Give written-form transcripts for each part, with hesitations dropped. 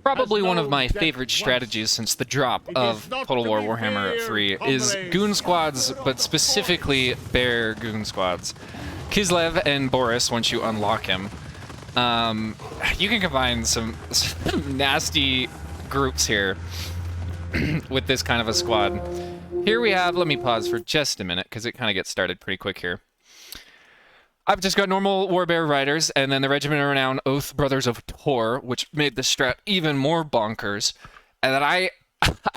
Probably one of my favorite strategies since the drop of Total War Warhammer 3 is Goon squads, but specifically bear Goon squads. Kislev and Boris, once you unlock him, you can combine some nasty groups here with this kind of a squad. Here we have, let me pause for just a minute because it kind of gets started pretty quick here. I've just got normal Warbear Riders, and then the Regiment of Renown Oath Brothers of Tor, which made the strat even more bonkers. And then I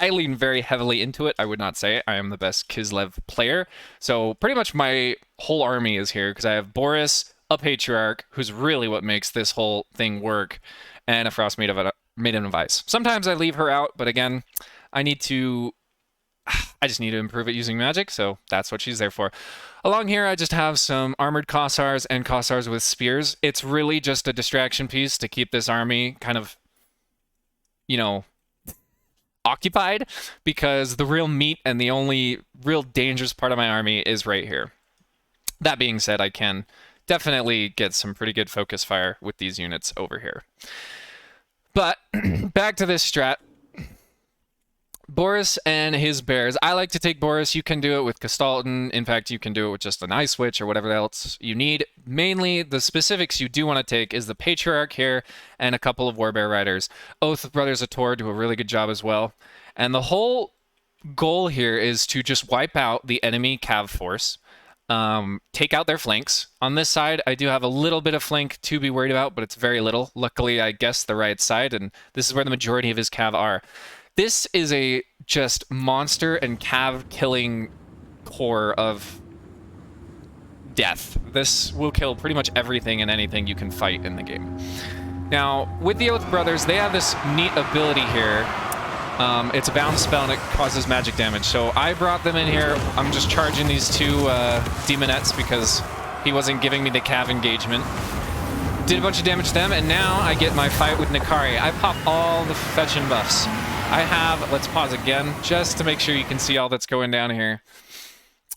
lean very heavily into it. I would not say I am the best Kislev player. So pretty much my whole army is here, because I have Boris, a Patriarch, who's really what makes this whole thing work, and a Frost Maiden of Ice. Sometimes I leave her out, but again, I just need to improve at using magic, so that's what she's there for. Along here, I just have some armored Kossars and Kossars with spears. It's really just a distraction piece to keep this army kind of, you know, occupied, because the real meat and the only real dangerous part of my army is right here. That being said, I can definitely get some pretty good focus fire with these units over here. But back to this strat. Boris and his bears. I like to take Boris. You can do it with Castalton. In fact, you can do it with just an Ice Witch or whatever else you need. Mainly, the specifics you do want to take is the Patriarch here and a couple of Warbear Riders. Oath Brothers of Tor do a really good job as well. And the whole goal here is to just wipe out the enemy Cav force. Take out their flanks. On this side, I do have a little bit of flank to be worried about, but it's very little. Luckily, I guessed the right side, and this is where the majority of his Cav are. This is a just monster and Cav killing core of death. This will kill pretty much everything and anything you can fight in the game. Now, with the Oath Brothers, they have this neat ability here. It's a bound spell and it causes magic damage. So I brought them in here. I'm just charging these two Demonettes because he wasn't giving me the Cav engagement. Did a bunch of damage to them, and now I get my fight with Nikari. I pop all the fetching buffs. I have, let's pause again, just to make sure you can see all that's going down here.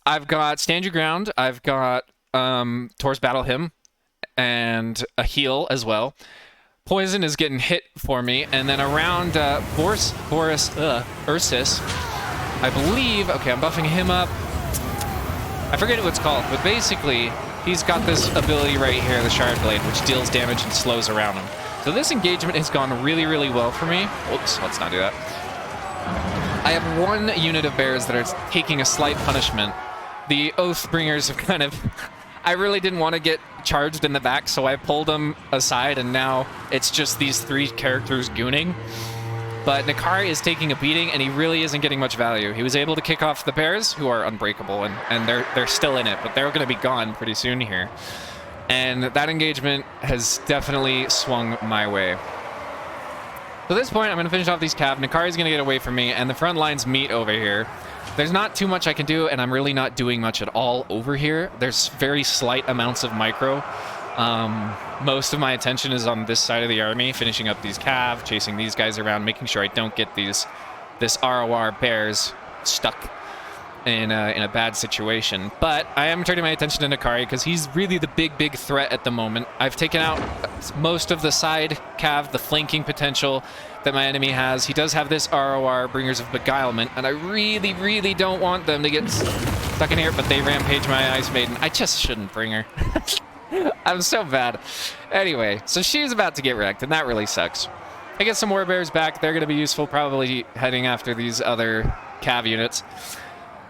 I've got Stand Your Ground, I've got Tor's Battle Hymn, and a heal as well. Poison is getting hit for me, and then around Boris Ursus, I believe, okay, I'm buffing him up. I forget what it's called, but basically, he's got this ability right here, the Shard Blade, which deals damage and slows around him. So this engagement has gone really, really well for me. Oops, let's not do that. I have one unit of bears that are taking a slight punishment. The Oathbringers have kind of... I really didn't want to get charged in the back, so I pulled them aside, and now it's just these three characters gooning. But Nikari is taking a beating, and he really isn't getting much value. He was able to kick off the bears, who are unbreakable, and they're still in it, but they're going to be gone pretty soon here. And that engagement has definitely swung my way. So at this point, I'm going to finish off these Cav. Nikari's going to get away from me, and the front lines meet over here. There's not too much I can do, and I'm really not doing much at all over here. There's very slight amounts of micro. Most of my attention is on this side of the army, finishing up these Cav, chasing these guys around, making sure I don't get this ROR bears stuck in a bad situation. But I am turning my attention to Nikari because he's really the big threat at the moment. I've taken out most of the side Cav, the flanking potential that my enemy has. He does have this ROR, Bringers of Beguilement, and I really don't want them to get stuck in here, but they rampage my Ice Maiden. I just shouldn't bring her. I'm so bad. Anyway, so she's about to get wrecked, and that really sucks. I get some Warbears back. They're going to be useful, probably heading after these other Cav units.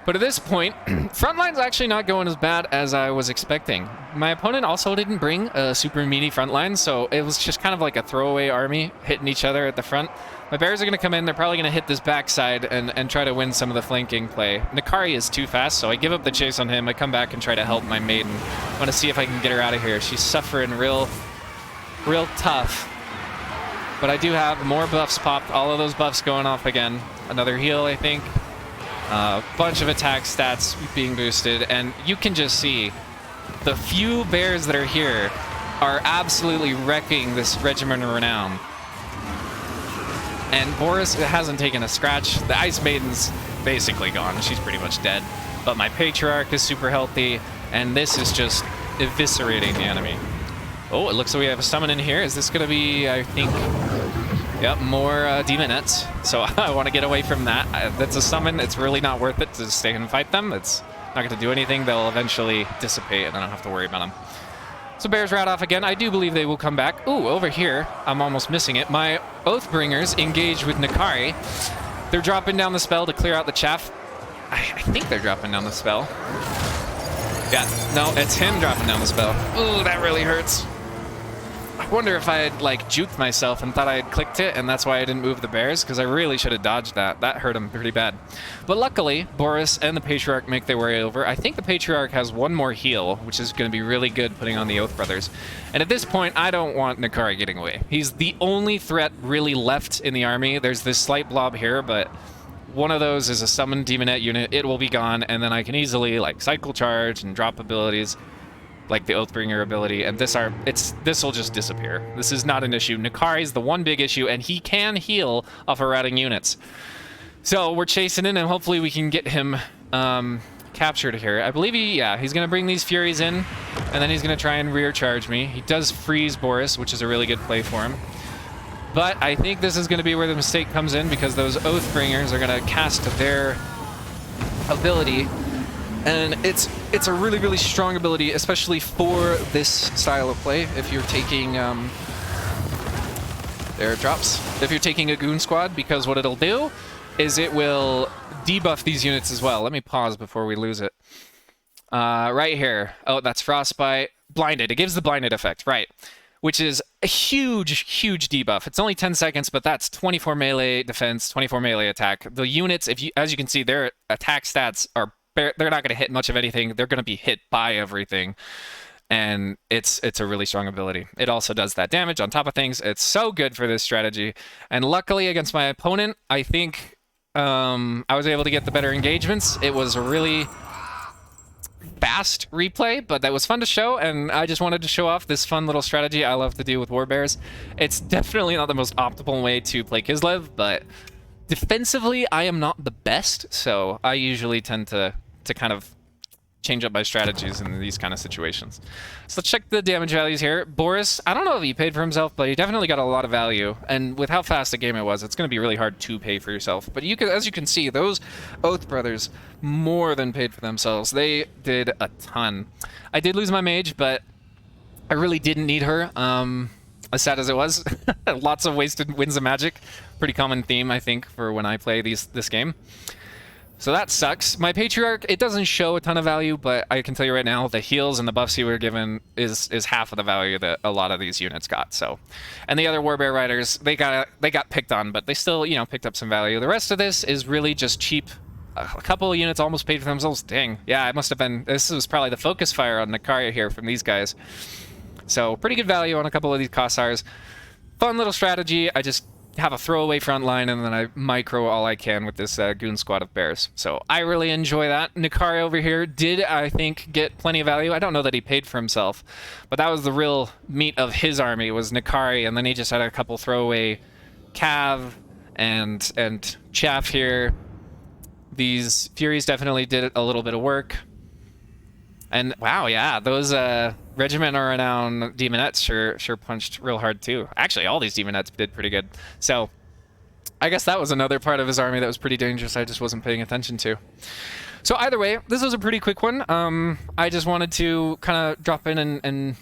But at this point, frontline's actually not going as bad as I was expecting. My opponent also didn't bring a super meaty frontline, so it was just kind of like a throwaway army hitting each other at the front. My bears are going to come in. They're probably going to hit this backside and try to win some of the flanking play. Nikari is too fast, so I give up the chase on him. I come back and try to help my maiden. I want to see if I can get her out of here. She's suffering real tough. But I do have more buffs popped. All of those buffs going off again. Another heal, I think. A bunch of attack stats being boosted, and you can just see the few bears that are here are absolutely wrecking this Regiment of Renown. And Boris hasn't taken a scratch. The Ice Maiden's basically gone. She's pretty much dead. But my Patriarch is super healthy, and this is just eviscerating the enemy. Oh, it looks like we have a summon in here. Is this going to be, I think... Yep, more demonettes. So I want to get away from that. That's a summon. It's really not worth it to stay and fight them. It's not going to do anything. They'll eventually dissipate, and I don't have to worry about them. So bears rat off again. I do believe they will come back. Ooh, over here, I'm almost missing it. My Oathbringers engage with Nikari. They're dropping down the spell to clear out the chaff. I think they're dropping down the spell. Yeah, no, it's him dropping down the spell. Ooh, that really hurts. I wonder if I had, like, juked myself and thought I had clicked it, and that's why I didn't move the bears, because I really should have dodged that. That hurt him pretty bad. But luckily, Boris and the Patriarch make their way over. I think the Patriarch has one more heal, which is going to be really good putting on the Oath Brothers. And at this point, I don't want Nikari getting away. He's the only threat really left in the army. There's this slight blob here, but one of those is a summoned demonette unit. It will be gone, and then I can easily, like, cycle charge and drop abilities, like the Oathbringer ability, and this will just disappear. This is not an issue. Nikari's the one big issue, and he can heal off of routing units. So we're chasing in, and hopefully we can get him captured here. I believe he's going to bring these Furies in, and then he's going to try and rear charge me. He does freeze Boris, which is a really good play for him. But I think this is going to be where the mistake comes in, because those Oathbringers are going to cast their ability. And it's a really, really strong ability, especially for this style of play. If you're taking airdrops, if you're taking a Goon squad, because what it'll do is it will debuff these units as well. Let me pause before we lose it. Right here. Oh, that's Frostbite. Blinded. It gives the blinded effect, right? Which is a huge, huge debuff. It's only 10 seconds, but that's 24 melee defense, 24 melee attack. The units, as you can see, their attack stats are they're not going to hit much of anything. They're going to be hit by everything. And it's a really strong ability. It also does that damage on top of things. It's so good for this strategy. And luckily against my opponent, I think I was able to get the better engagements. It was a really fast replay, but that was fun to show, and I just wanted to show off this fun little strategy I love to do with Warbears. It's definitely not the most optimal way to play Kislev, but defensively, I am not the best, so I usually tend to kind of change up my strategies in these kind of situations. So let's check the damage values here. Boris, I don't know if he paid for himself, but he definitely got a lot of value. And with how fast the game it was, it's going to be really hard to pay for yourself. But as you can see, those Oath Brothers more than paid for themselves. They did a ton. I did lose my mage, but I really didn't need her. As sad as it was. Lots of wasted Winds of Magic. Pretty common theme, I think, for when I play this game. So that sucks. My Patriarch, it doesn't show a ton of value, but I can tell you right now, the heals and the buffs you were given is half of the value that a lot of these units got. So, and the other Warbear Riders, they got picked on, but they still, picked up some value. The rest of this is really just cheap. A couple of units almost paid for themselves. Dang. Yeah, it must have been, this was probably the focus fire on Nikari here from these guys. So, pretty good value on a couple of these Kossars. Fun little strategy. I just have a throwaway front line, and then I micro all I can with this Goon squad of bears. So I really enjoy that. Nikari over here did, I think, get plenty of value. I don't know that he paid for himself, but that was the real meat of his army, was Nikari, and then he just had a couple throwaway Cav and Chaff here. These Furies definitely did a little bit of work. And wow, yeah, those Regiment or Renown Demonettes sure punched real hard too. Actually, all these Demonettes did pretty good. So I guess that was another part of his army that was pretty dangerous I just wasn't paying attention to. So either way, this was a pretty quick one. I just wanted to kind of drop in and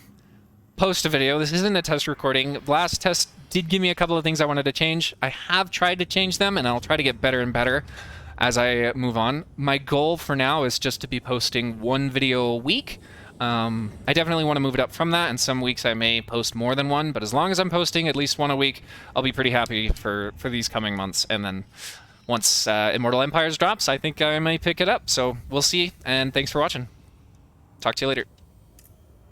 post a video. This isn't a test recording. The last test did give me a couple of things I wanted to change. I have tried to change them, and I'll try to get better and better as I move on. My goal for now is just to be posting one video a week. I definitely want to move it up from that, and some weeks I may post more than one, but as long as I'm posting at least one a week, I'll be pretty happy for these coming months. And then once Immortal Empires drops, I think I may pick it up. So we'll see, and thanks for watching. Talk to you later.